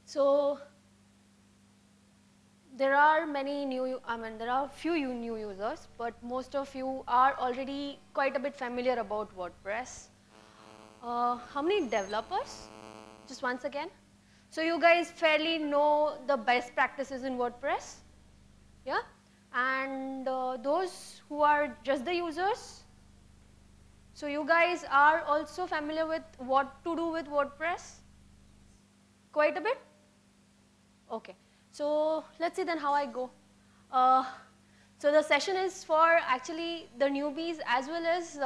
So there are there are few new users, but most of you are already quite a bit familiar about WordPress. How many developers? Just once again. So you guys fairly know the best practices in WordPress, yeah? And those who are just the users, so you guys are also familiar with what to do with WordPress? Quite a bit? Okay. So let's see then how I go. So the session is for actually the newbies as well as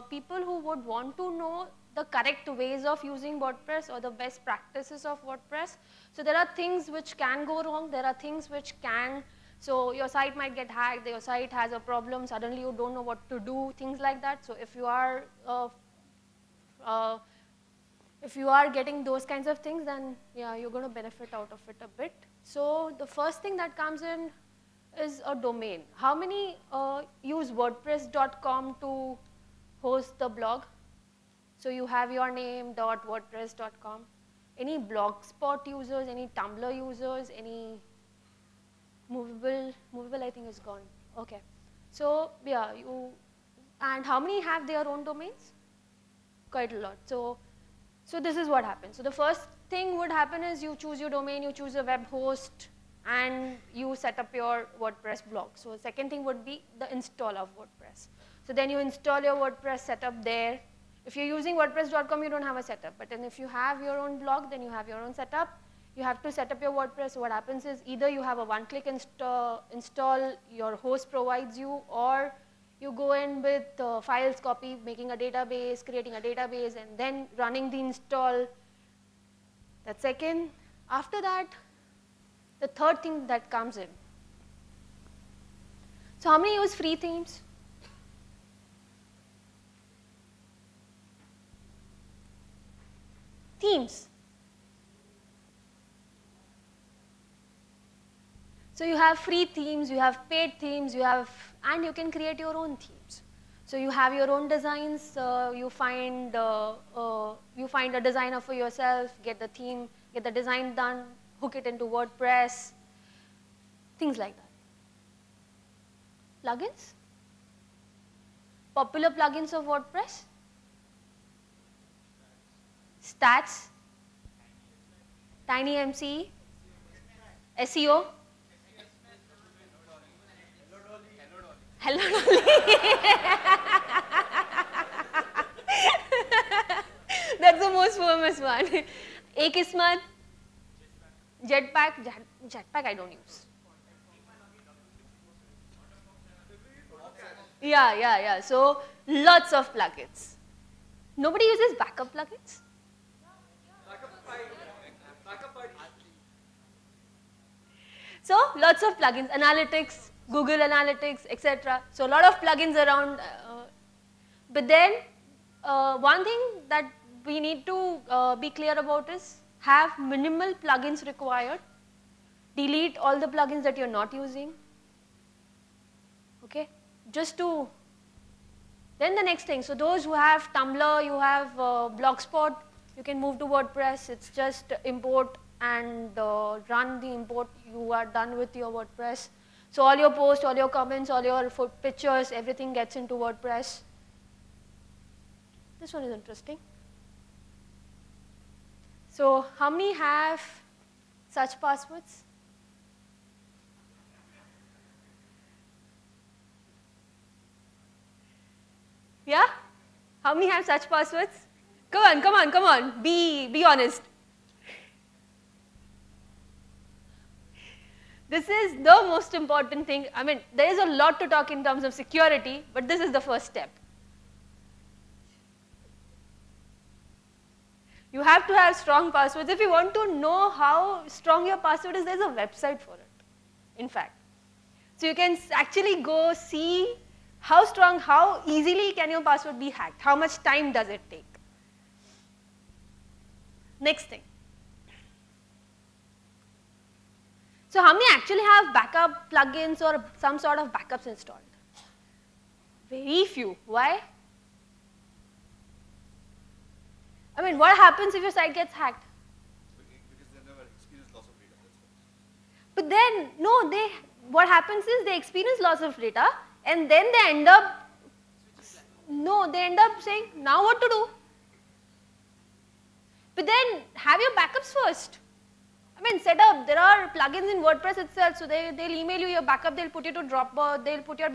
people who would want to know the correct ways of using WordPress or the best practices of WordPress. So there are things which can go wrong, there are things which can, so your site might get hacked, your site has a problem, suddenly you don't know what to do, things like that. So if you are getting those kinds of things, then yeah, you're going to benefit out of it a bit. So the first thing that comes in is a domain. How many use WordPress.com to host the blog? So you have your name .wordpress.com. Any Blogspot users, any Tumblr users, any Movable I think is gone. Okay. So yeah, and how many have their own domains? Quite a lot. So this is what happens. So the first thing would happen is you choose your domain, you choose a web host, and you set up your WordPress blog. So the second thing would be the install of WordPress. So then you install your WordPress setup there. If you're using WordPress.com, you don't have a setup. But then if you have your own blog, then you have your own setup. You have to set up your WordPress. So what happens is either you have a one-click install, your host provides you, or you go in with files copy, making a database, creating a database, and then running the install. That's second. After that, the third thing that comes in. So how many use free themes? Themes. So you have free themes, you have paid themes, and you can create your own themes. So you have your own designs, you find a designer for yourself, get the theme, get the design done, hook it into WordPress, things like that. Plugins? Popular plugins of WordPress? Stats, TinyMCE, SEO, Hello Dolly. That's the most famous one. Akismat, Jetpack I don't use. Yeah. So lots of plugins. Nobody uses backup plugins? So lots of plugins, analytics, Google Analytics, etc. So a lot of plugins around. But then one thing that we need to be clear about is have minimal plugins required. Delete all the plugins that you're not using. Okay, just to. Then the next thing. So those who have Tumblr, you have Blogspot, you can move to WordPress. It's just import and run the import. You are done with your WordPress. So all your posts, all your comments, all your pictures, everything gets into WordPress. This one is interesting. So how many have such passwords? Yeah? How many have such passwords? Come on. Be honest. This is the most important thing. I mean, there is a lot to talk in terms of security, but this is the first step. You have to have strong passwords. If you want to know how strong your password is, there's a website for it, in fact. So you can actually go see how strong, how easily can your password be hacked, how much time does it take. Next thing. So how many actually have backup plugins or some sort of backups installed? Very few. Why? I mean, what happens if your site gets hacked? Because they never experience loss But then, no, what happens is they experience loss of data and then they end up, they end up saying, now what to do? But then have your backups first. I mean, set up, there are plugins in WordPress itself, so they'll email you your backup, they'll put you to Dropbox, they'll put your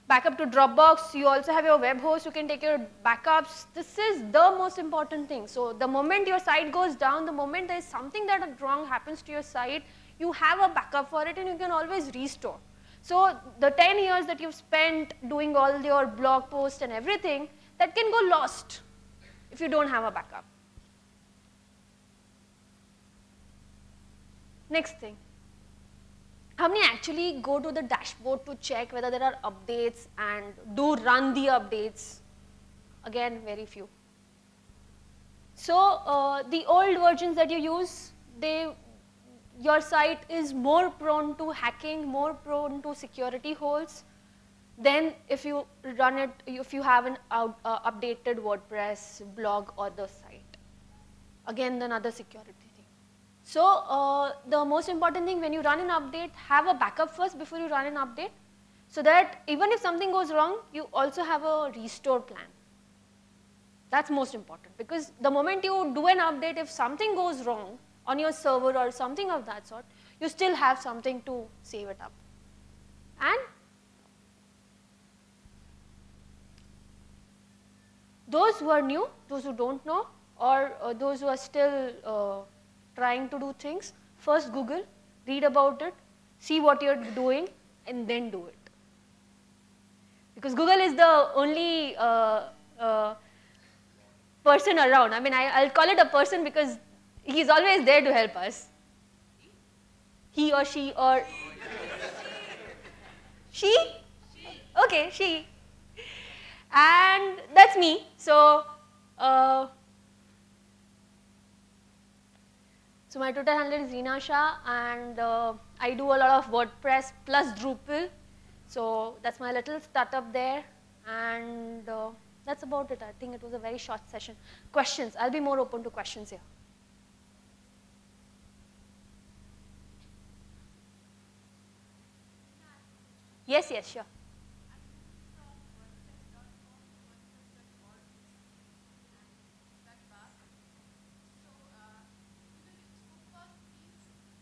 backup to Dropbox. You also have your web host, you can take your backups. This is the most important thing. So the moment your site goes down, the moment there is something that wrong happens to your site, you have a backup for it and you can always restore. So the 10 years that you've spent doing all your blog posts and everything, that can go lost if you don't have a backup. Next thing, how many actually go to the dashboard to check whether there are updates and do run the updates? Again, very few. So the old versions that you use, your site is more prone to hacking, more prone to security holes than if you run it, if you have an updated WordPress blog or the site. Again, another security thing. So the most important thing when you run an update, have a backup first before you run an update, so that even if something goes wrong, you also have a restore plan. That's most important, because the moment you do an update, if something goes wrong on your server or something of that sort, you still have something to save it up. And those who are new, those who don't know, or those who are still trying to do things, first Google, read about it, see what you're doing, and then do it. Because Google is the only person around. I mean, I'll call it a person because he's always there to help us. He or she or she? Okay, she. And that's me. So my Twitter handle is Reena Shah, and I do a lot of WordPress plus Drupal. So that's my little startup there, and that's about it. I think it was a very short session. Questions? I'll be more open to questions here. Yes, yes, sure.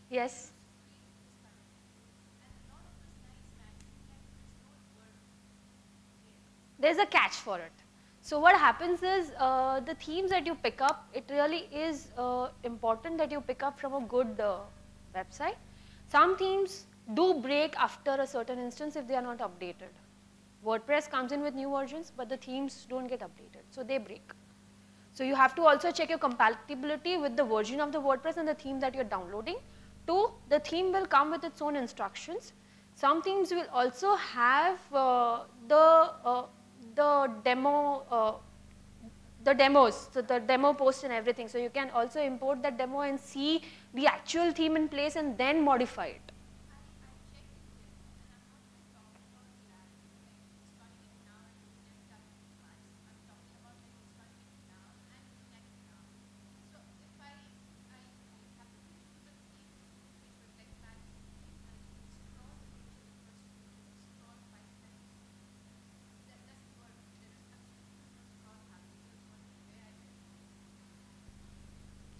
Yes. There's a catch for it. So what happens is the themes that you pick up, it really is important that you pick up from a good website. Some themes do break after a certain instance if they are not updated. WordPress comes in with new versions, but the themes don't get updated, so they break. So you have to also check your compatibility with the version of the WordPress and the theme that you're downloading. Two, the theme will come with its own instructions. Some themes will also have the demos, so the demo post and everything. So you can also import that demo and see the actual theme in place and then modify it.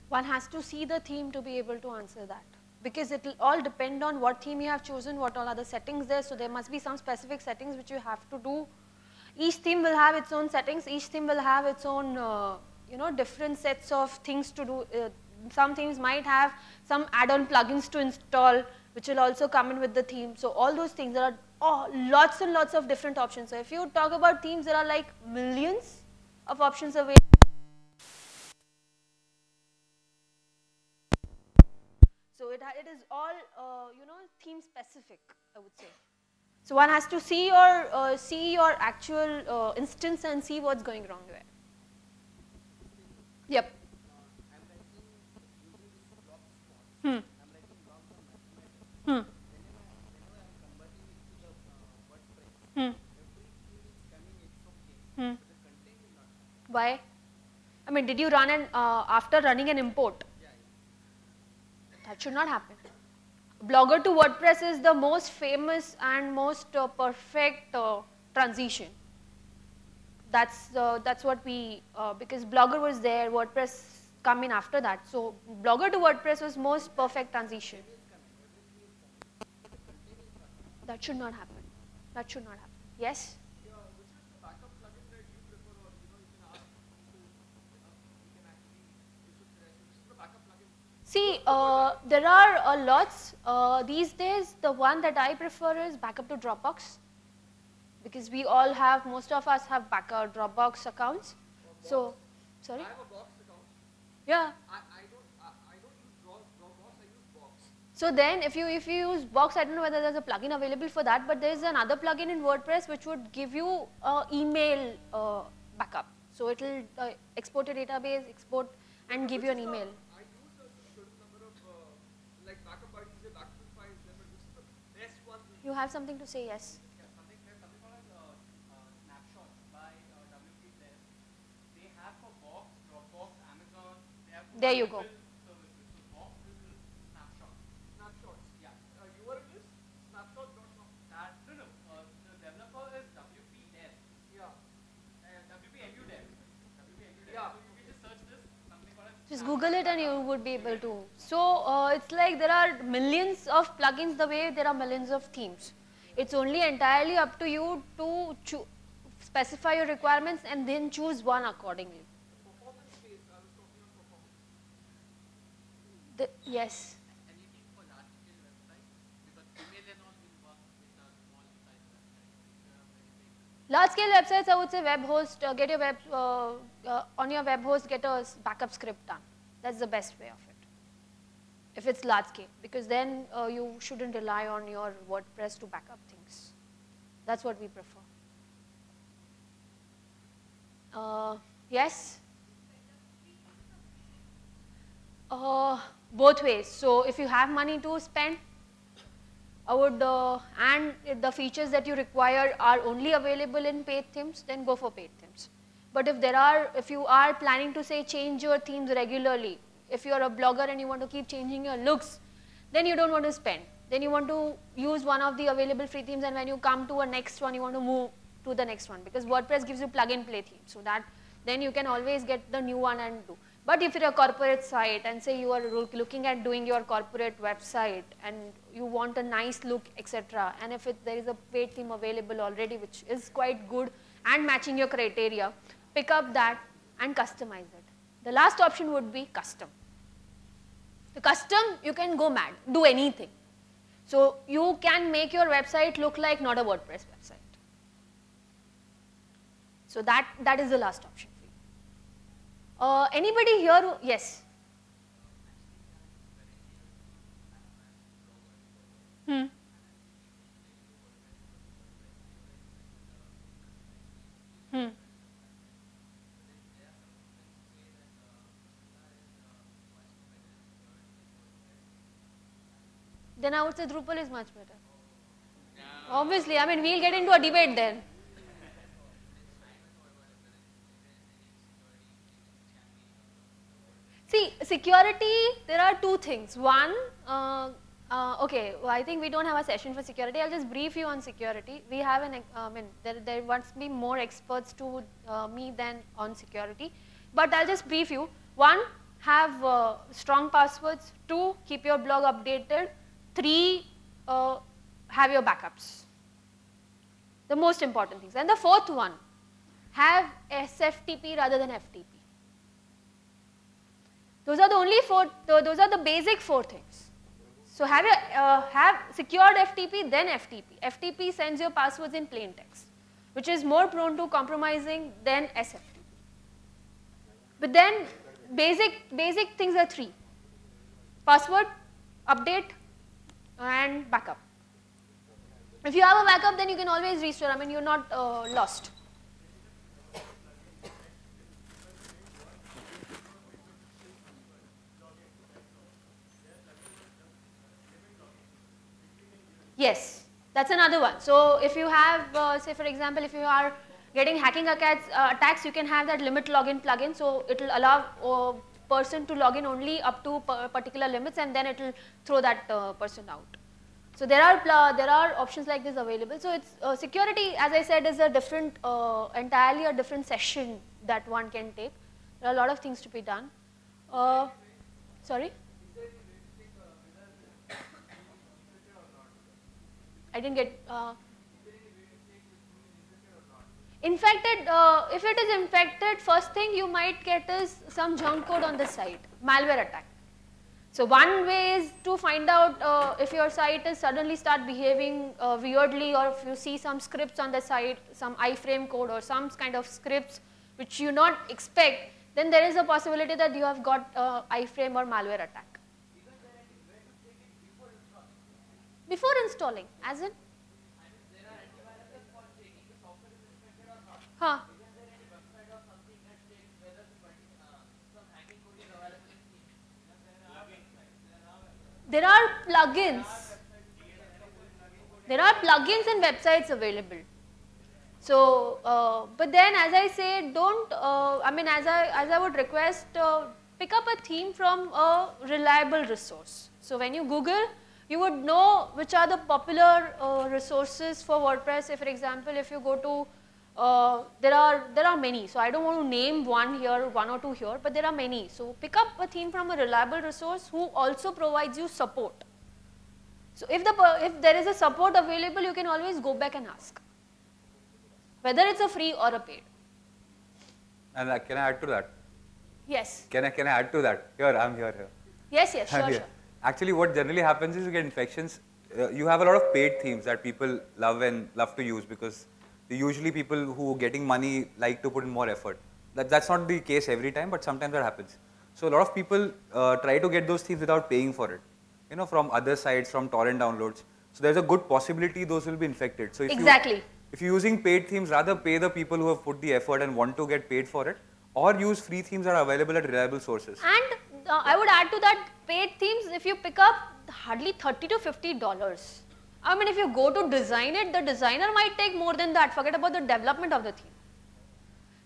One has to see the theme to be able to answer that, because it will all depend on what theme you have chosen, what all other settings there. So there must be some specific settings which you have to do. Each theme will have its own settings. Each theme will have its own different sets of things to do. Some themes might have some add-on plugins to install, which will also come in with the theme. So all those things, there are lots and lots of different options. So if you talk about themes, there are like millions of options available. So it is all theme specific, I would say. So one has to see your actual instance and see what's going wrong there. Yep. Hmm. Hmm. Hmm. Hmm. Why? I mean, did you run an after running an import? That should not happen. Blogger to WordPress is the most famous and most perfect transition. That's what we, because Blogger was there, WordPress come in after that. So Blogger to WordPress was most perfect transition. That should not happen. That should not happen. Yes? Yeah, which is the backup plugin that you prefer, or you know, you can ask people, we can actually, which is the backup plugin? See, there are lots. These days, the one that I prefer is backup to Dropbox, because we all have, most of us have backup Dropbox accounts. So, sorry? I have a Box account. Yeah. I don't use Dropbox, I use Box. So then, if you use Box, I don't know whether there's a plugin available for that, but there is another plugin in WordPress which would give you email backup. So it will export a database, export, and give you an email. I use a certain number of like backup buddies, the backup files, but which is the best one? You have something to say? Yes. Yeah, something called Snapshots by WP Dev. They have for Box, Dropbox, Amazon. They have There you go. services. So Box is Snapshots. Snapshots. Yeah. URL is snapshot.com. The developer is WP Dev. Yeah. WPMU Dev. WPMU Dev. Yeah. So you can just search this, something called Just Google it and you would be able to. So it's like there are millions of plugins the way there are millions of themes. It's only entirely up to you to specify your requirements and then choose one accordingly. Performance space, I was talking on performance. Yes. anything for large scale websites because email and all will work with a small size website. Large scale websites, I would say web host, get your web, on your web host, get a backup script done. That's the best way of it. If it's large scale, because then you shouldn't rely on your WordPress to back up things. That's what we prefer. Yes? Both ways. So if you have money to spend, I would, and if the features that you require are only available in paid themes, then go for paid themes. But if you are planning to say change your themes regularly, if you're a blogger and you want to keep changing your looks, then you don't want to spend. Then you want to use one of the available free themes, and when you come to a next one, you want to move to the next one, because WordPress gives you plug and play theme, so that then you can always get the new one and do. But if you're a corporate site and say you are looking at doing your corporate website and you want a nice look, etc., and if there is a paid theme available already which is quite good and matching your criteria, pick up that and customize it. The last option would be custom. The custom, you can go mad, do anything. So you can make your website look like not a WordPress website. So that is the last option for you. Anybody here who, yes? Then I would say Drupal is much better. Obviously, I mean, we'll get into a debate then. See, security, there are two things. One, okay, well, I think we don't have a session for security. I'll just brief you on security. We have there must be more experts to me than on security. But I'll just brief you. One, have strong passwords. Two, keep your blog updated. Three, have your backups. The most important things. And the fourth one, have SFTP rather than FTP. Those are the only four, those are the basic four things. So have secured FTP, then FTP. FTP sends your passwords in plain text, which is more prone to compromising than SFTP. But then basic things are three: password, update, and backup. If you have a backup, then you can always restore. I mean, you're not lost. Yes, that's another one. So if you have, say for example, if you are getting hacking attacks, you can have that limit login plugin. So it will allow person to log in only up to particular limits, and then it will throw that person out. So there are options like this available. So it's security, as I said, is a different, entirely a different session that one can take. There are a lot of things to be done. Sorry? I didn't get. Infected, if it is infected, first thing you might get is some junk code on the site, malware attack. So one way is to find out if your site is suddenly start behaving weirdly, or if you see some scripts on the site, some iframe code or some kind of scripts which you not expect, then there is a possibility that you have got iframe or malware attack. Before installing, as in? Huh. There are plugins. There are plugins and websites available. So, but then as I say, don't, I mean, as I would request, pick up a theme from a reliable resource. So when you Google, you would know which are the popular resources for WordPress. Say, for example, if you go to, there are many. So I don't want to name one here, one or two here, but there are many. So pick up a theme from a reliable resource who also provides you support. So if there is a support available, you can always go back and ask, whether it's a free or a paid. And can I add to that? Yes. Can I add to that? Here, I'm here. Yes, yes, sure, sure. Actually, what generally happens is you get infections. You have a lot of paid themes that people love to use, because usually people who are getting money like to put in more effort. That's not the case every time, but sometimes that happens. So a lot of people try to get those themes without paying for it, you know, from other sites, from torrent downloads. So there's a good possibility those will be infected. So if you're using paid themes, rather pay the people who have put the effort and want to get paid for it, or use free themes that are available at reliable sources. And I would add to that, paid themes, if you pick up hardly $30 to $50. I mean, if you go to design it, the designer might take more than that. Forget about the development of the theme.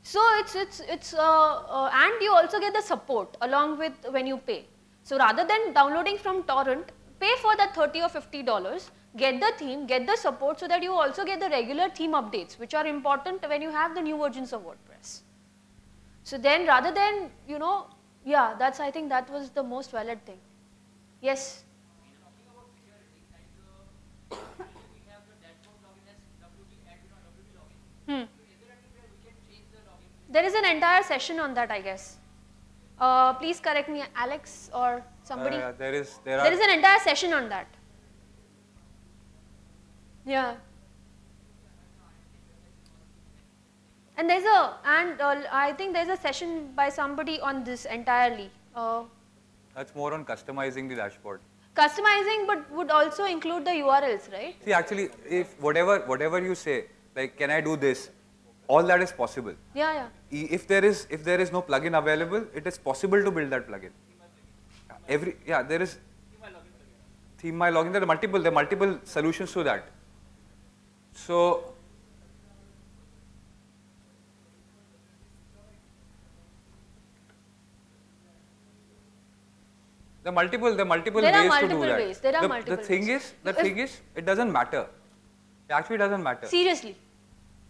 So and you also get the support along with when you pay. So rather than downloading from torrent, pay for that $30 or $50, get the theme, get the support, so that you also get the regular theme updates, which are important when you have the new versions of WordPress. So then rather than, you know, yeah, I think that was the most valid thing. Yes? There is an entire session on that, I guess. Please correct me, Alex or somebody. There is an entire session on that. Yeah. And I think there's a session by somebody on this entirely. That's more on customizing the dashboard. Customizing, but would also include the URLs, right? See, actually, if whatever you say, like, can I do this? All that is possible. Yeah, yeah. If there is no plugin available, it is possible to build that plugin. There is theme my login. There are multiple solutions to that. So there are multiple ways to do that. There are multiple The thing is, it doesn't matter. It actually doesn't matter. Seriously.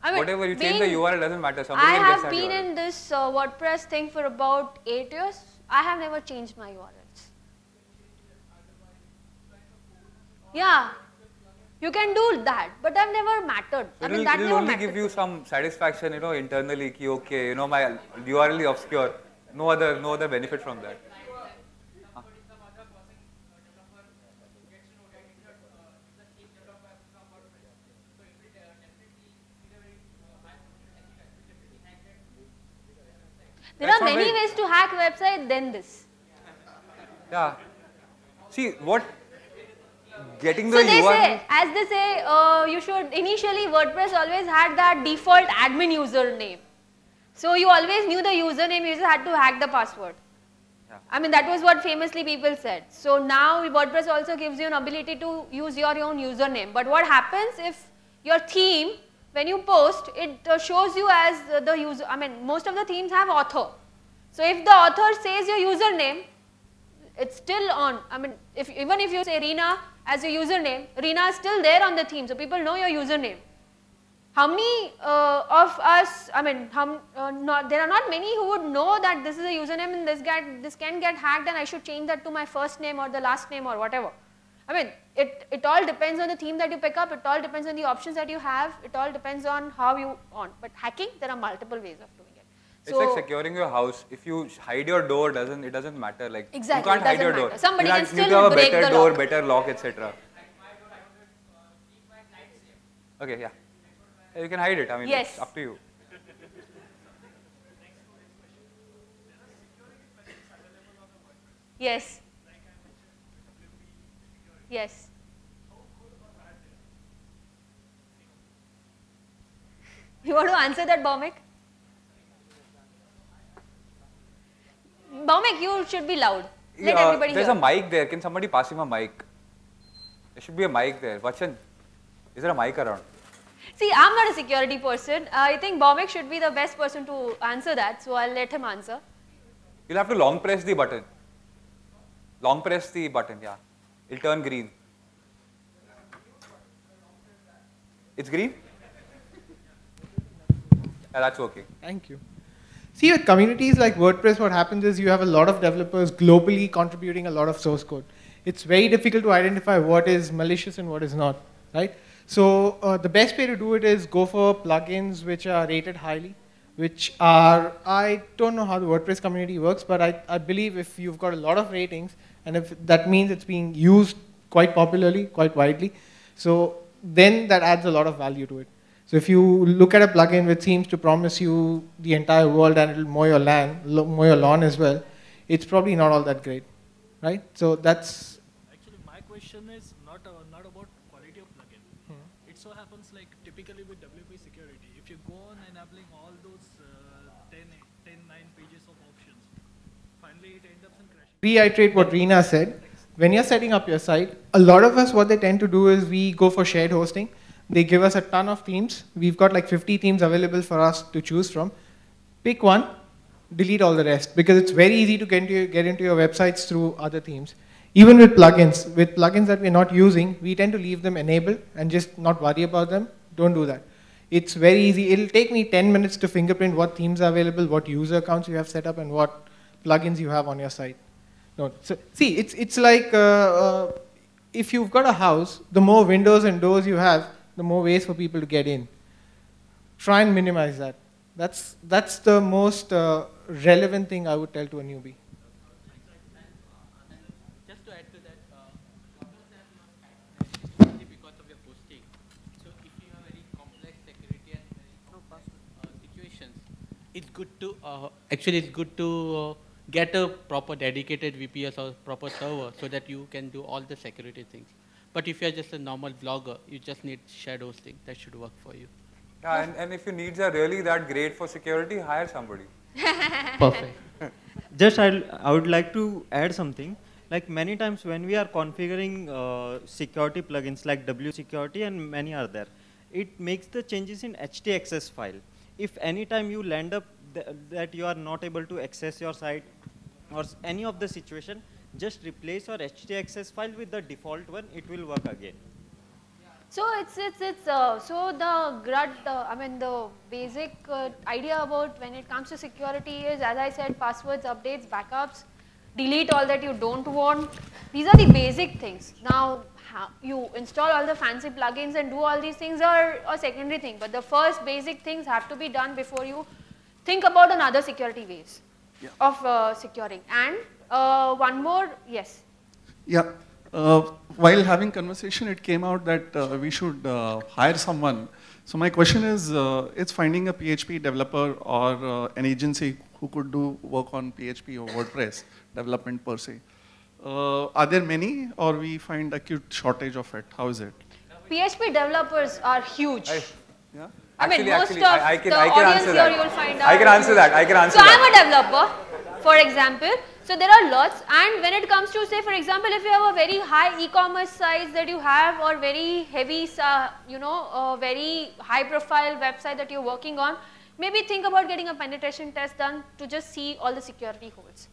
I mean, whatever you change the URL doesn't matter. I have been in this WordPress thing for about 8 years. I have never changed my URLs. Yeah, you can do that, but I've never mattered. It will only give you some satisfaction, you know, internally. Okay, you know, my URL is obscure. No other benefit from that. There are many ways to hack website than this. Yeah. See, getting the So URL. as they say, you should, initially WordPress always had that default admin username. So you always knew the username, you just had to hack the password. Yeah. I mean, that was what famously people said. So now WordPress also gives you an ability to use your own username. But what happens if your theme, when you post, it shows you as the user. I mean, most of the themes have author. So if the author says your username, it's still on. I mean, even if you say Reena as your username, Reena is still there on the theme, so people know your username. How many of us, I mean, there are not many who would know that this is a username and this can get hacked and I should change that to my first name or the last name or whatever. I mean, it all depends on the theme that you pick up, it all depends on the options that you have, it all depends on how you want. But hacking, there are multiple ways of doing it. It's like securing your house. If you hide your door, it doesn't matter. Like exactly, you can't hide your door. Somebody you can need still to have a break better the door, lock. better lock, etc. Okay, yeah. You can hide it. I mean, yes. It's up to you. Yes. Yes. You want to answer that, Bhaumik? Bhaumik, you should be loud. Let everybody There's hear. a mic there. Can somebody pass him a mic? There should be a mic there. Vachan, is there a mic around? See, I'm not a security person. I think Bhaumik should be the best person to answer that, so I'll let him answer. You'll have to long press the button. Long press the button, yeah. It'll turn green. It's green? Yeah, that's okay. Thank you. See, with communities like WordPress, what happens is you have a lot of developers globally contributing a lot of source code. It's very difficult to identify what is malicious and what is not, right? So the best way to do it is go for plugins which are rated highly, which are, I don't know how the WordPress community works, but I believe if you've got a lot of ratings, and if that means it's being used quite popularly, quite widely, so then that adds a lot of value to it. So if you look at a plugin which seems to promise you the entire world and it'll mow your lawn as well, it's probably not all that great, right? So that's... Actually, my question is not about quality of plugin. It so happens like typically with WP security, if you go on enabling all those 9 pages of options, finally it ends up in crashing. Reiterate what Reena said. When you're setting up your site, a lot of us, what they tend to do is we go for shared hosting. They give us a ton of themes. We've got like 50 themes available for us to choose from. Pick one, delete all the rest, because it's very easy to get into your websites through other themes. Even with plugins that we're not using, we tend to leave them enabled and just not worry about them. Don't do that. It's very easy. It'll take me 10 minutes to fingerprint what themes are available, what user accounts you have set up, and what plugins you have on your site. No. So, see, it's like if you've got a house, the more windows and doors you have, the more ways for people to get in. Try and minimize that. That's the most relevant thing I would tell to a newbie. Just to add to that, security because of your posting. So if you have very complex security and very situations, it's good to get a proper dedicated VPS or proper server so that you can do all the security things. But if you're just a normal blogger, you just need shared hosting. That should work for you. Yeah, and if your needs are really that great for security, hire somebody. Perfect. Just I would like to add something. Like many times when we are configuring security plugins like WSecurity and many are there, it makes the changes in htaccess file. If any time you land up that you are not able to access your site or any of the situation, just replace your htaccess file with the default one, it will work again. So so the basic idea about when it comes to security is, as I said, passwords, updates, backups, delete all that you don't want. These are the basic things. Now you install all the fancy plugins and do all these things are a secondary thing, but the first basic things have to be done before you think about another security ways of securing. And one more, yes. Yeah. While having conversation, it came out that we should hire someone. So my question is, it's finding a PHP developer or an agency who could do work on PHP or WordPress development per se. Are there many, or we find acute shortage of it? How is it? PHP developers are huge. Yeah. I mean, Actually, most of I can the answer audience that. here you'll find out. I can answer that. I can answer so that. I'm a developer, for example. So there are lots, and when it comes to, say, for example, if you have a very high e-commerce sites that you have, or very heavy, very high-profile website that you're working on, maybe think about getting a penetration test done to just see all the security holes.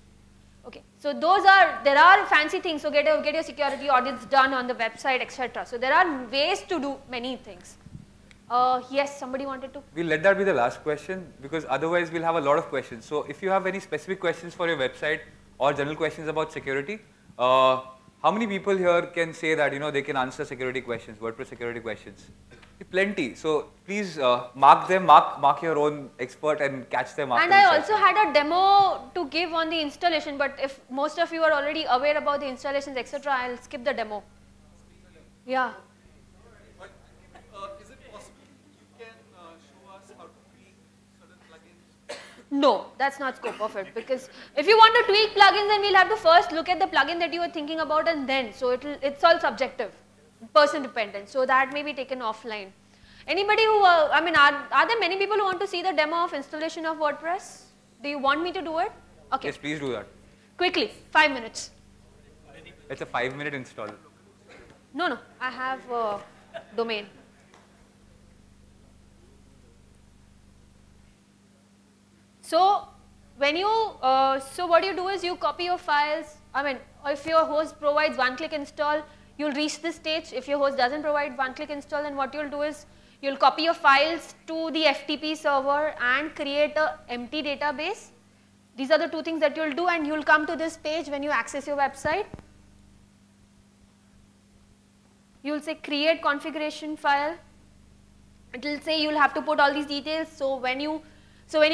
Okay, so there are fancy things, so get your security audits done on the website, etc. So there are ways to do many things. Yes, somebody wanted to? We'll let that be the last question because otherwise we'll have a lot of questions. So if you have any specific questions for your website or general questions about security, how many people here can say that they can answer security questions, WordPress security questions? Plenty. So please mark them, mark your own expert and catch them after. And I also had a demo to give on the installation, but if most of you are already aware about the installations, etc., I'll skip the demo. Yeah. But is it possible you can show us how to tweak certain plugins? No, that's not scope of it, because if you want to tweak plugins, then we'll have to first look at the plugin that you were thinking about, and then, so it's all subjective, person dependent, so that may be taken offline. Anybody who, are there many people who want to see the demo of installation of WordPress? Do you want me to do it? Okay. Yes, please do that. Quickly, 5 minutes. It's a 5-minute install. No, I have a domain. So when you, so what you do is you copy your files. If your host provides one-click install, you'll reach this stage. If your host doesn't provide one-click install, then what you'll do is you'll copy your files to the FTP server and create an empty database. These are the two things that you'll do, and you'll come to this page when you access your website. You'll say create configuration file. It will say you'll have to put all these details. So when you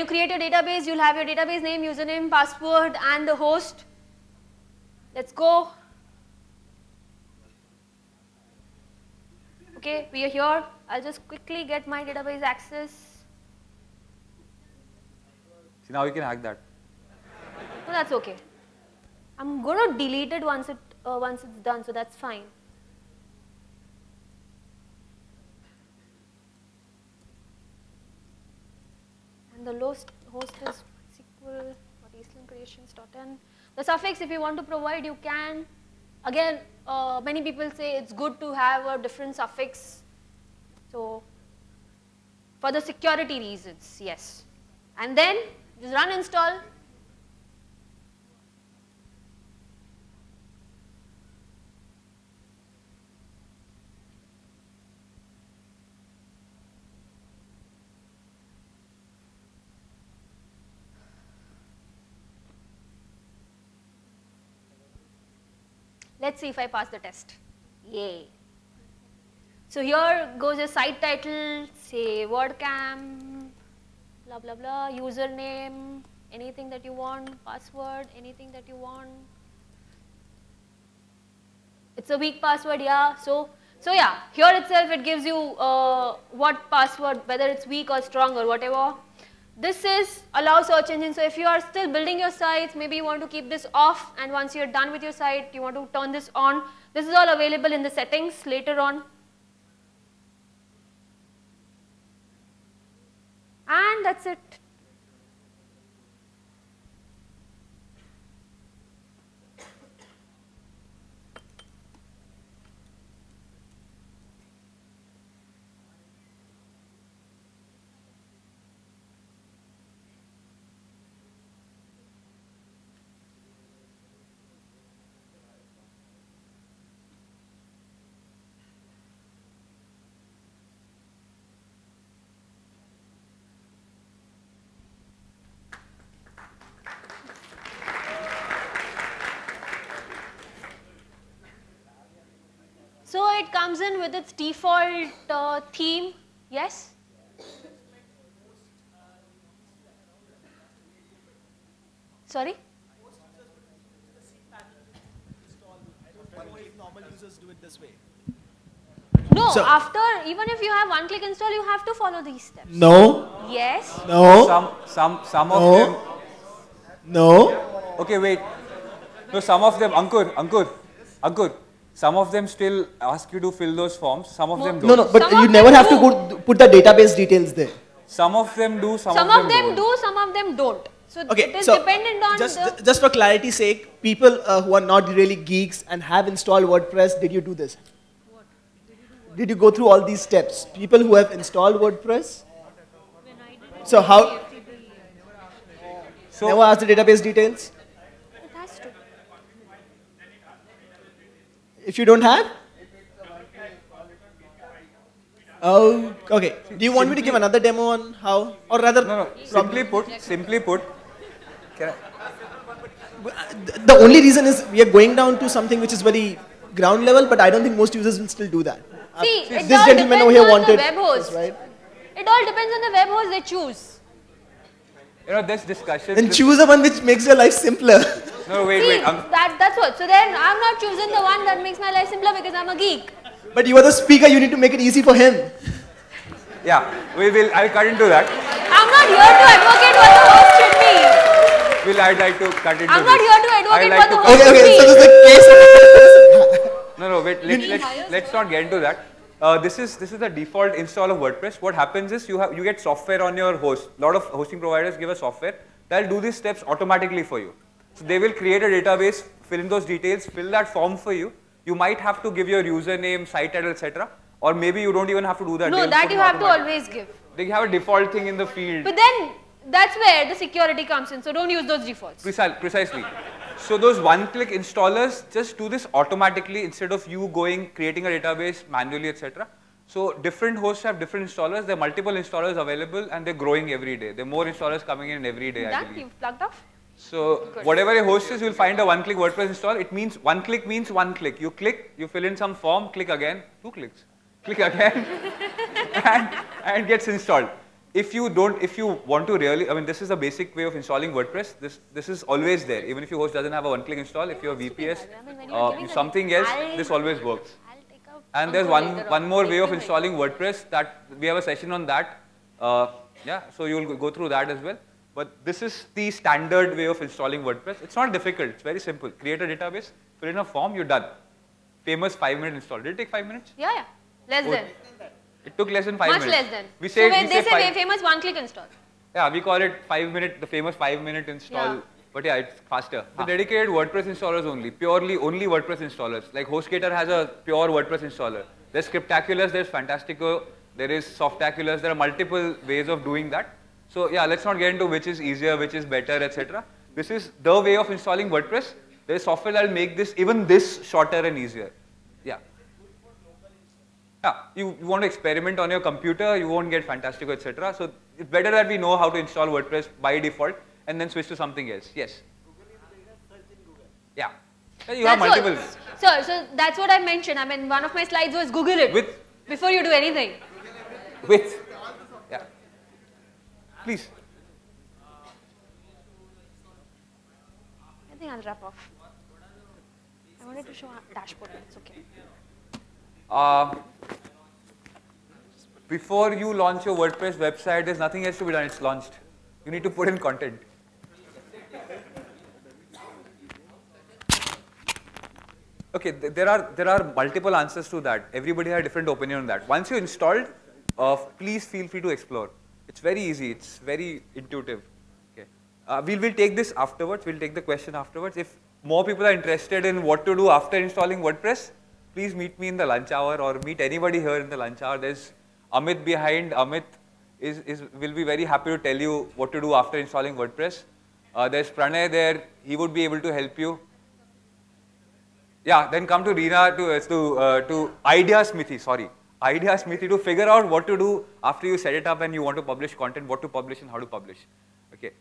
create your database, you'll have your database name, username, password, and the host. Let's go. Okay, we are here. I'll just quickly get my database access. See, now you can hack that. No, that's okay. I'm going to delete it once it's done, so that's fine. And the host is MySQL.eastlandcreations.in. The suffix, if you want to provide, you can. Again, many people say it's good to have a different suffix. So, for the security reasons, yes. And then, just run install. Let's see if I pass the test. Yay. So here goes your site title, say WordCamp, blah, blah, blah, username, anything that you want, password, anything that you want. It's a weak password, yeah. So yeah, here itself it gives you what password, whether it's weak or strong or whatever. This is allow search engine. So if you are still building your sites, maybe you want to keep this off, and once you're done with your site, you want to turn this on. This is all available in the settings later on. And that's it. So it comes in with its default theme, yes? Sorry? Normal users do it this way. No, So- after, even if you have one-click install, you have to follow these steps. No, Yes? no, Some No. of them. no. Okay, wait. No, some of them, Ankur. Some of them still ask you to fill those forms. Some of them don't. No, but Some you of never them have to do. go put the database details there. Some of them do. Some Some of of them them don't. do, some of them don't. So Okay, it is so dependent on just for clarity's sake, people who are not really geeks and have installed WordPress, did you do this? Did you go through all these steps? People who have installed WordPress? So how? So Never ask the database details. It has to. If you don't have? Oh, okay. Do you want me to give another demo on how, or rather, no. Simply put. Can I? the only reason is we are going down to something which is very ground level, but I don't think most users will still do that. See, it This all gentleman over depends here on wanted the web host. this, right? It all depends on the web host they choose. This discussion. Then choose the one which makes your life simpler. No, wait. See, that's what. So then I'm not choosing the one that makes my life simpler because I'm a geek. But you are the speaker, you need to make it easy for him. Yeah, I'll cut into that. I'm not here to advocate what the host should be. I'd like to cut into I'm not this. here to advocate I'd like what the to host Okay, should okay, be. so this is the case of No, wait. Let's not get into that. This is the default install of WordPress. What happens is you get software on your host. A lot of hosting providers give a software that'll do these steps automatically for you. So they will create a database, fill in those details, fill that form for you. You might have to give your username, site title, etc. Or maybe you don't even have to do that. No, They'll that put you an have to automatic- always give. They have a default thing in the field. But then that's where the security comes in. So don't use those defaults. Precisely. So those one-click installers just do this automatically instead of you creating a database manually, etc. So different hosts have different installers. There are multiple installers available and they're growing every day. There are more installers coming in every day, I Done? believe. You've plugged off? So whatever a host is, you'll find a one-click WordPress install. It means one click means one click. You click, you fill in some form, click again, 2 clicks. Click again and gets installed. If you want to really, this is a basic way of installing WordPress. This is always there. Even if your host doesn't have a one-click install, if you're VPS, something else, this always works. And there's one more way of installing WordPress that we have a session on that. So you'll go through that as well. But this is the standard way of installing WordPress. It's not difficult. It's very simple. Create a database, fill in a form, you're done. Famous 5-minute install. Did it take 5 minutes? Yeah. Less than. It took less than 5 Much minutes. less than. We say, they say famous one-click install. Yeah, we call it 5-minute, the famous 5-minute install. Yeah. But yeah, it's faster. The dedicated WordPress installers only, only WordPress installers. Like HostGator has a pure WordPress installer. There's Scriptaculous, there's Fantastico, there is Softaculous. There are multiple ways of doing that. So yeah, let's not get into which is easier, which is better, etc. This is the way of installing WordPress. There is software that will make even this shorter and easier. Yeah. Yeah, you want to experiment on your computer, you won't get Fantastico, etc. So it's better that we know how to install WordPress by default and then switch to something else. Yes. Yeah. You have multiple. So that's what I mentioned. One of my slides was Google it before you do anything. Yeah. Please. I think I'll wrap off. I wanted to show a dashboard, but it's okay. Before you launch your WordPress website, there's nothing else to be done. It's launched. You need to put in content. Okay, there are multiple answers to that. Everybody has a different opinion on that. Once you installed, please feel free to explore. It's very easy. It's very intuitive. Okay. We'll take this afterwards. We'll take the question afterwards. If more people are interested in what to do after installing WordPress, please meet me in the lunch hour or meet anybody here in the lunch hour. There's Amit behind. Amit will be very happy to tell you what to do after installing WordPress. There's Pranay there. He would be able to help you. Yeah, then come to Reena to Idea Smithy, Idea Smithy to figure out what to do after you set it up and you want to publish content, what to publish and how to publish. Okay.